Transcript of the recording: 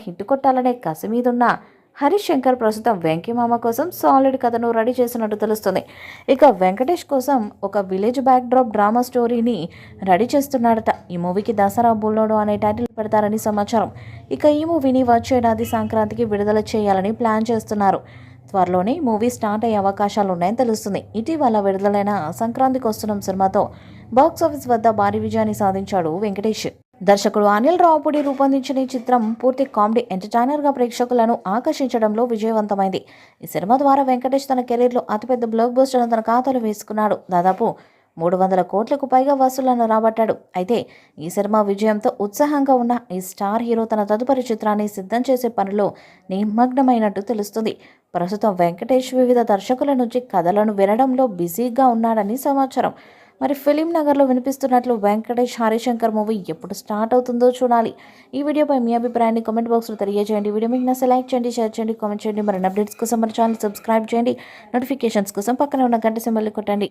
Hit కొట్టాలనే కసి మీదున్న హరీష్ శంకర్ ప్రస్తుతం వెంకీమామ కోసం సాలిడ్ కథను రెడీ చేసినట్టు తెలుస్తుంది. ఇక వెంకటేష్ కోసం ఒక విలేజ్ బ్యాక్డ్రాప్ డ్రామా స్టోరీని రెడీ చేస్తున్నాడట. ఈ మూవీకి దసరా బుల్లోడు అనే టైటిల్ పెడతారని సమాచారం. ఇక ఈ మూవీని వచ్చే ఏడాది సంక్రాంతికి విడుదల చేయాలని ప్లాన్ చేస్తున్నారు. త్వరలోనే మూవీ స్టార్ట్ అయ్యే అవకాశాలు ఉన్నాయని తెలుస్తుంది. ఇటీవల విడుదలైన సంక్రాంతికి వస్తున్న సినిమాతో బాక్సాఫీస్ వద్ద భారీ విజయాన్ని సాధించాడు వెంకటేష్. దర్శకుడు అనిల్ రావుపూడి రూపొందించిన ఈ చిత్రం పూర్తి కామెడీ ఎంటర్టైనర్గా ప్రేక్షకులను ఆకర్షించడంలో విజయవంతమైంది. ఈ సినిమా ద్వారా వెంకటేష్ తన కెరీర్లో అతిపెద్ద బ్లాక్ బస్టర్ను తన ఖాతాలో వేసుకున్నాడు. దాదాపు 300 కోట్లకు పైగా వసూళ్లను రాబట్టాడు. అయితే ఈ సినిమా విజయంతో ఉత్సాహంగా ఉన్న ఈ స్టార్ హీరో తన తదుపరి చిత్రాన్ని సిద్ధం చేసే పనిలో నిమగ్నమైనట్టు తెలుస్తుంది. ప్రస్తుతం వెంకటేష్ వివిధ దర్శకుల నుంచి కథలను వినడంలో బిజీగా ఉన్నాడని సమాచారం. మరి ఫిలిం నగర్లో వినిపిస్తున్నట్లు వెంకటేష్ హరీష్ శంకర్ మూవీ ఎప్పుడు స్టార్ట్ అవుతుందో చూడాలి. ఈ వీడియోపై మీ అభిప్రాయాన్ని కామెంట్ బాక్స్లో తెలియజేయండి. వీడియో మీకు నచ్చితే లైక్ చేయండి, షేర్ చేయండి, కామెంట్ చేయండి. మరిన్ని అప్డేట్స్ కోసం మన ఛానల్ సబ్స్క్రైబ్ చేయండి. నోటిఫికేషన్స్ కోసం పక్కన ఉన్న గంట సింబల్ని కొట్టండి.